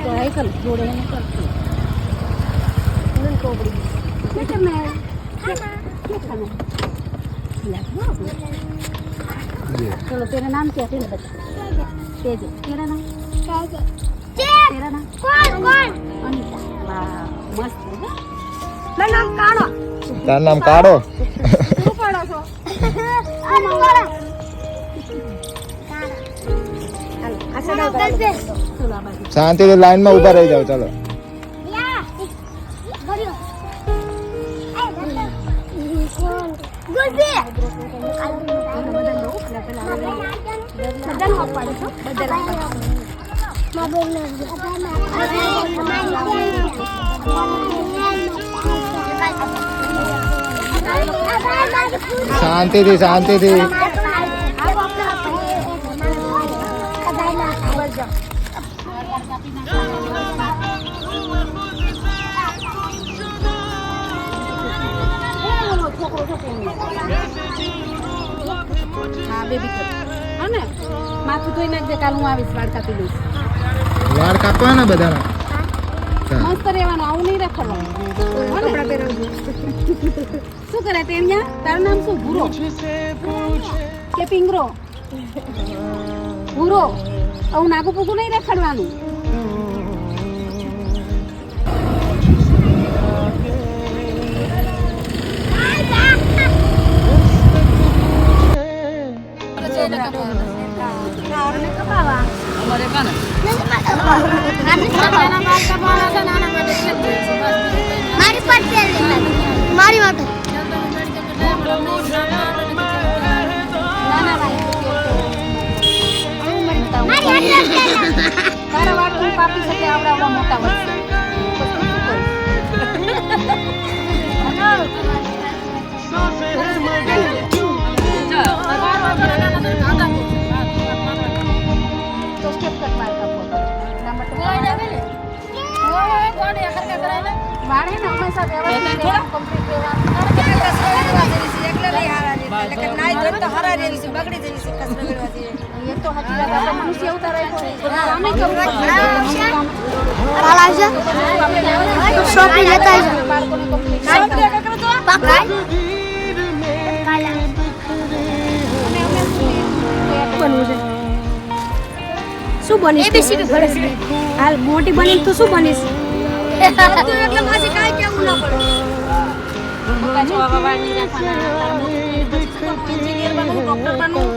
तो है कल जोड़े हैं कल उनको बड़ी क्या करना है क्या खाना है चलो तेरा नाम क्या है बता तेज तेरा नाम तेरा नाम कौन अनीता वाह मस्त है मेरा नाम काड़ो તાર નામ કાળો तू काड़ो છો આ મંગળા શાંતિથી લાઈનમાં ઊભા રહી જાવ ચાલો શાંતિથી શાંતિથી હા બેબી કર હા ને માથું ધોઈ નાખજે કાલ હું આવીશ વાળ કાપી દઈશ વાળ કાપવાના બધાના મસ્ત રહેવાનું આવું નહીં રાખવાનું કપડા પહેરવું શું કરે તેણિયા તારું નામ શું ભૂરો કે પિંગરો ભૂરો આવું નાગું પૂગું નહીં રખડવાનું મારી માટે તારા વાળ તું કાપી શકે આવડા મોટા વર્ષે તો સ્ટેપ કટ માર કાપો વાળ હે ને હંમેશા વ્યવસ્થિત કમ્પ્લીટ ये तो हची बात है मनुष्य उतारे को काम नहीं करूं काला है शॉपिंग लेता है पकड़ा काला बनવું છે શું બનીશ એબીસીડી ભણે છે હાલ મોટી બની તો શું બનીશ તો એટલે માસી કાઈ કેવું ના પડે બકા જો આવા વાળની રાખવાના તાર મોટી પછી શું એન્જિનિયર બનવું ડોક્ટર બનવું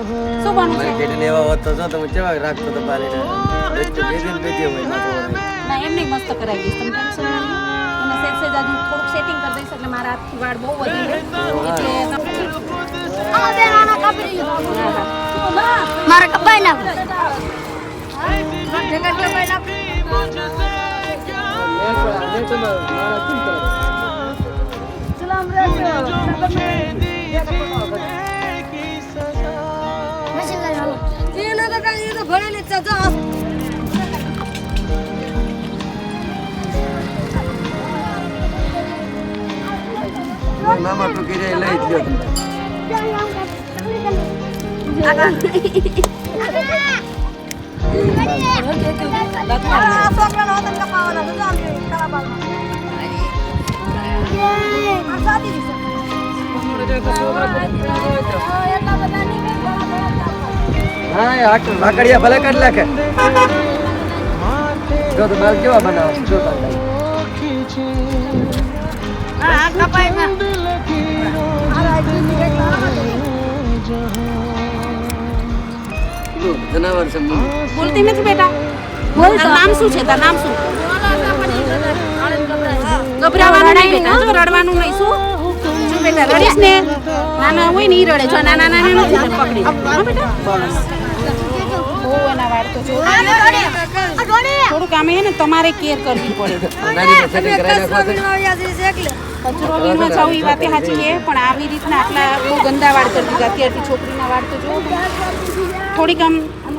શું બનવું છે માર્કેટ લેવા હોત તો તમે કેવા રાખતો તો પાલીને તો બેદિન બેદી હોય ના એમ નહીં મસ્ત કરાવી દઈશ તમે ટેન્શન ના લો અને સેજ સેજ આજુ થોડુંક સેટિંગ કરી દઈશ એટલે મારા હાથથી વાળ બહુ વધી એટલે આ બે નાના કાપી મારા કપાઈ નાખ જગત કપાઈ નાખ સલામ રેજો ये तो कहीं ये तो भरे नहीं चाचा મામા તો કીધે લઈ જ લ્યો હા આકડિયા ભલે કાઢ નાખે જો તો બાલ કેવા બનાવો જો આ કપાઈ ના જનાવર છે બોલતી નથી બેટા બોલ નામ શું છે તારું નામ શું ગભરાવાનું નહીં બેટા જો રડવાનું નહીં શું બેટા રડીશ ને નાના હોય ને ઈ રડે જો નાના નાના નથી પકડી હા બેટા બહુ એના વાળ તો જો થોડુંક આમે હે ને તમારે કેર કરવી પડે કચરો વીણવા જાવ એ વાતે સાચી છે પણ આવી રીતના આટલા બહુ ગંદા વાળ કરી દીધા અત્યારથી છોકરીના વાળ તો જો થોડીક આમ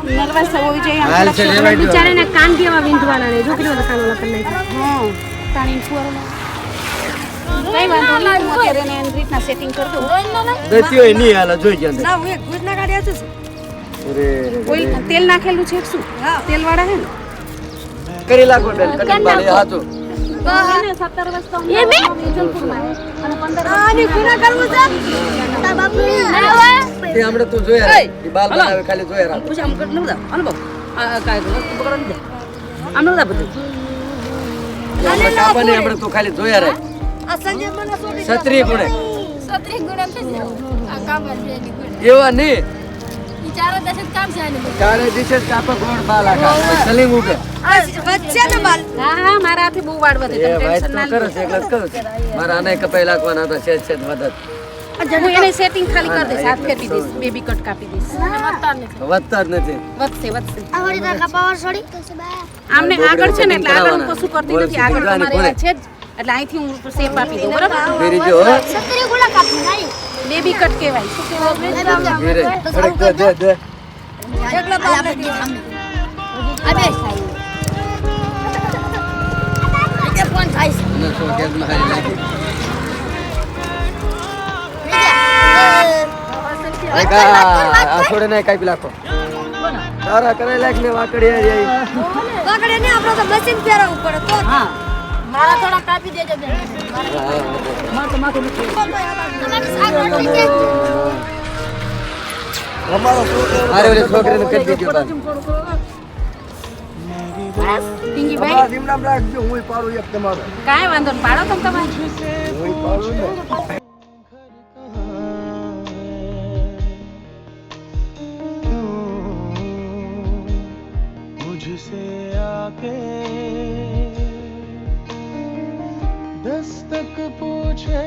નર્વસ હોવી જોઈએ બિચારાને કાન કેવા વિંધવાના ને છોકરીઓ કાન ઓલા કરી નાખ્યા હા તાણી ફુવારો કઈ વાંધો નહીં હું અત્યારે એને એની રીતના સેટિંગ કરી દઉં દેતી હોય નહીં હાલ જોઈ ગયા ના હું એક ભૂતના કાઢ્યા છે અરે ઓઇલ તેલ નાખેલું છે શું તેલ વાળા હે ને કરી લાગો બેન કટિંગ બાળી હાચું એને 17 વર્ષ તો એ બે? વિજલપુરમાં અને 15 આની ગુના કરવું છે તાર બાપુ તે હમણે તું જોયા રે ઈ બાલ બનાવે ખાલી જોયા રાખ પછી આમ કટ નતા અનુભવ આ કાય વસ્તુ પકડો ને આમ નતા બધું આપણે કાપાને હમણે તું ખાલી જોયા રે આ સંજય મને છોડી છત્રી કોણે સત્રી ગુના થઈ આ કામ છે ની ગુના એવા નહીં ઈ ચાર દસ કામ છે આની ચારે દિવસે કાપા ગોળ બાલ આખા સલીમ ઉગે આ વચ્ચે ને બાલ હા મારાથી બહુ વાડ વધે એ તમે ભાઈ ટેન્શન તો ના કરો લો છે એકલા જ કરું છું મારા આને કપાઈ લાગવાના હતા સેજ સેજ મદદ હું એને સેટિંગ ખાલી કરી દઈશ હાથ ફેરવી દઈશ બેબી કટ કાપી દઈશ વધતા જ નથી વધશે વધશે આ વળી તાર કપાવા છોડી આમને આગળ છે ને એટલે આગળ હું કશું કરતી બોલ, નથી આગળ બોલ, તમારે બોલ. એવા છે જ એટલે અહીંથી હું શેપ આપી દઉં બરાબર ફેરી જો હો સત્રી ગુના કાપી નહીં બેબી કટ કહેવાય શું કહેવાય ફેરે થોડીક દે દે દે એકલા બાપ અબે કે ફોન થાય છે ન સો કે માં હારી લાગી એક આ છોડે ને કાપી લાખો તારા કરે લાખ ને વાકડી આવી વાકડે ને આપણો તો મશીન ફેરવવું પડે તો હા મારા થોડા કાપી દેજો બેન અરે ઓલે છોકરીને કરી દીધો બાદ પિંગીભાઈ ધીમડામ રાખજો હું પાડું એક તમારો કાંઈ વાંધો નહીં પાડો તમે તમારે હું પાડું ને मुझसे आके दस्तक पूछे